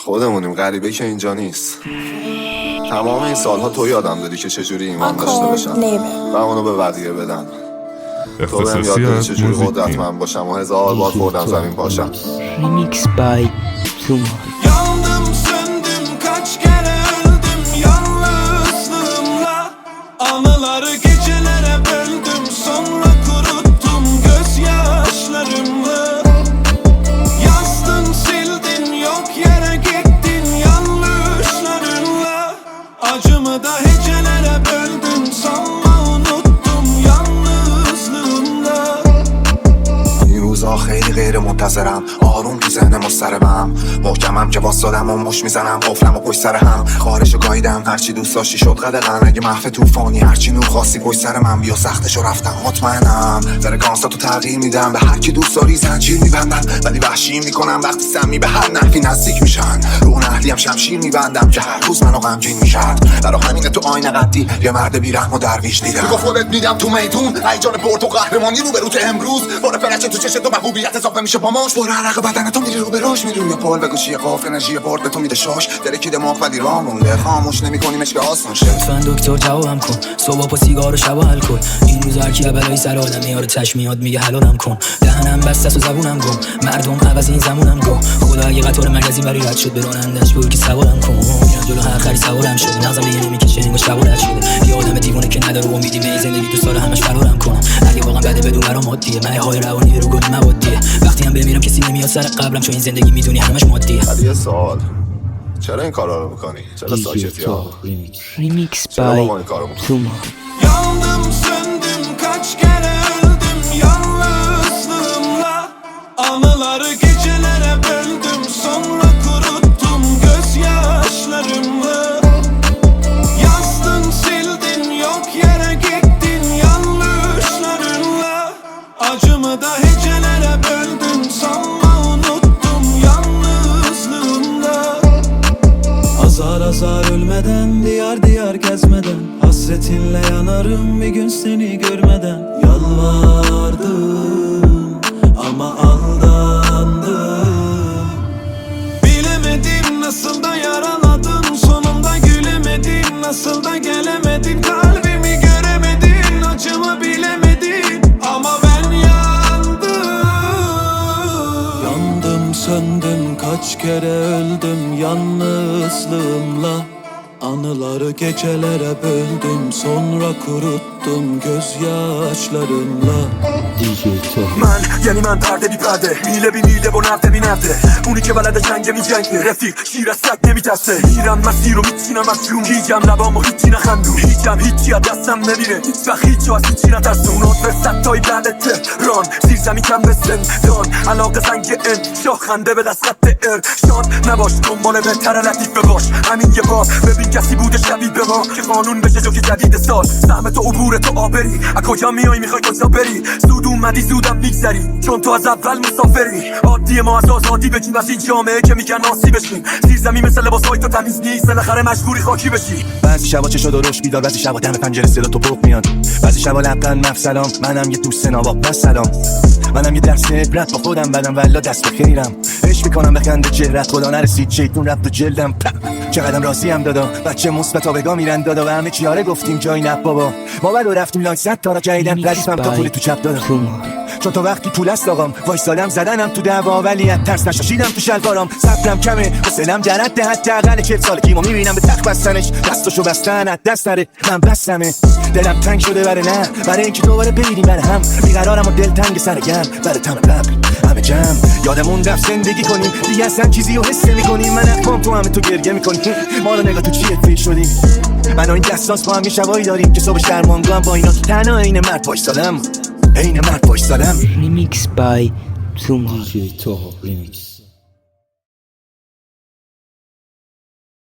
خودمونیم، غریبه که اینجا نیست. تمام این سالها تو یادم دادی که چجوری ایمان داشته باشم و اونو به بقیه بدم. تو بهم یاد دادی چجوری قدرتمند باشم و 1000 بار خوردم زمین پاشم. Remix by Tumal. Yandım söndüm kaç kere öldüm yalnızlığımla. Anıları gecelere böldüm sonra kuruttum gözyaşlarımla. Yazdın sildin yok yere gittin yanlışlarınla. Acımı da hecelere böldün sanma unuttum yalnızlığımda. این روزا خیلی غیر منتظرم، آروم تو ذهنم مضطربم، محکمم که واسادم و مش میزنم قفلم و پشت سر هم. خارشو گاییدم هرچی دوست داشتی شد قدغن، اگه محو توفانی هرچی نور خواستی پشت سر من بیا سختشو رفتم مطمئنم. فرکانساتو تغییر میدم به هر کی دوست داری زنجیر میبندم، ولی وحشی میکنم وقتی سمی به هر نحوی نزدیک میشن. رو اون اهلیم شمشیر میبندم که هر روز منو غمگین میشد. برا همینه تو آینه قدی یه مرد بیرحم و درویش دیدم. میگفت خودت میدم تو میدون هیجان برد و قهرمانی رو برو تو امروز. بار فرچه تو چشم تو محبوبیت اضافه میشه با ماش. برو عرق بدن تو میری رو به روش میری روی پل بگو چیه قاف انرژی برد به تو میده شاش. درکی دماغ ولی راه مونده خاموش نمی‌کنیمش که آسون شه. لطفاً دکتر جوابم کن صبح با سیگار و شب الکل. این روزا هر کی بلای سر آدم میاره چشم میاد میگه حلالم کن. دهنم بسته است و زبونم گم مردم عوض این زمونم گم. خدا اگه قطار مرکزی برای رد شد برانندش بود که سوارم کن. میرم جلو هر خری سوارم شد نظم دیگه نمیکشه انگار شب رد شده. یه آدم دیوونه که نداره امیدی به زندگی دوست داره همش فرارم کنم. اگه واقعا بده بدون برام عادیه من های روانی رو گل موادیه. وقتی هم بمیرم کسی نمیاد سر قبرم چون این زندگی میدونی همش مادیه. ولی یه سوال، چرا این کارا رو میکنی؟ چرا ساکتی ها؟ Remix چرا با by ما این کارو میکنی؟ Tumal. Yandım söndüm kaç kere öldüm yalnızlığımla. Anıları gecelere böldüm sonra kuruttum gözyaşlarımla. Yazdın sildin yok yere gittin yanlışlarınla. Acımı da hecelere böldün sanma unuttum yalnızlığımda. Azar azar ölmeden diyar diyar gezmeden hasretinle yanarım bir gün seni görmeden. Yalvardım ama aldandım. Bilemedim nasıl da yaraladın sonunda gülemedin. Nasıl da gelemedin kalbimi göremedin. Acımı bilemedin ama ben yandım. Yandım söndüm kaç kere öldüm yalnızlığımla. Anıları gecelere böldüm sonra kuruttum gözyaşlarımla. من یعنی من پرده بی پرده میله بی میله با نرده بی نرده. اونی که بلده جنگ می جنگه رفیق شیر از سگ نمی تسته. میرم مسیر رو میچینم از جون هیچم لبامو هیچی نخندون. هیچم هیچی از دستم نمیره هیچ وقت هیچو از هیچی نترسون. نطفه ستای بلد تهران زیر زمین کم به زندان. علاقه زنگ ان شاه خنده به دست خط ارشاد. نباش دنبال بهتر لطیف باش همین یه بار. ببین کسی بوده شبیه به ما که قانون بشه جو که جدید سال. سهم تو عبور تو آبری از کجا میای میخوای کجا بری. زود اومدی زودم میگذری چون تو از اول مسافری. عادی ما از آزادی بگیم از این جامعه که میگن ناسی بشیم. زیر زمین مثل لباسای تو تمیز نیست بالاخره مجبوری خاکی بشی. بعضی شبا چشا درشت بیدار بعضی شبا دم پنجره صدا تو بوق میاد. بعضی شبا لبخند مفسلام منم یه دوست نواب بس سلام. منم یه درس عبرت با خودم بدم والا دست به خیرم. عشق میکنم به خنده چهرت خدا نرسید شیطون رفت و جلدم. چقدرم راضی هم دادا بچه مثبت آبگا میرن دادا و همه چیاره گفتیم جای نه بابا. ما بعد رفتیم لایک زد تا را جدیدن ردیفم تا پول تو چپ دادا. چون تو وقتی پول است آقام وایسادم زدنم تو دعوا ولی از ترس نشاشیدم تو شلوارام. صبرم کمه حوصله‌ام جرات ده حداقل 40 سالگیمو میبینم به تخت بستنش. دستشو بستن از دست نره من بستمه. دلم تنگ شده برای نه برای اینکه دوباره بریم برای هم. بیقرارم و دل تنگ سر گرم برای تم قبل همه جمع. یادمون رفت زندگی کنیم دیگه اصلا چیزی رو حس نمی‌کنیم. من اقوام تو همه تو گریه می‌کنیم ما رو نگاه تو چیه فیل شدیم. من و این دستاس با هم یه شبایی داریم که صبح درمانگو هم با اینا تنها عین مرد وایسادم. عین مرد وایسادم. Remix by Tumal. DJ Toho Remix.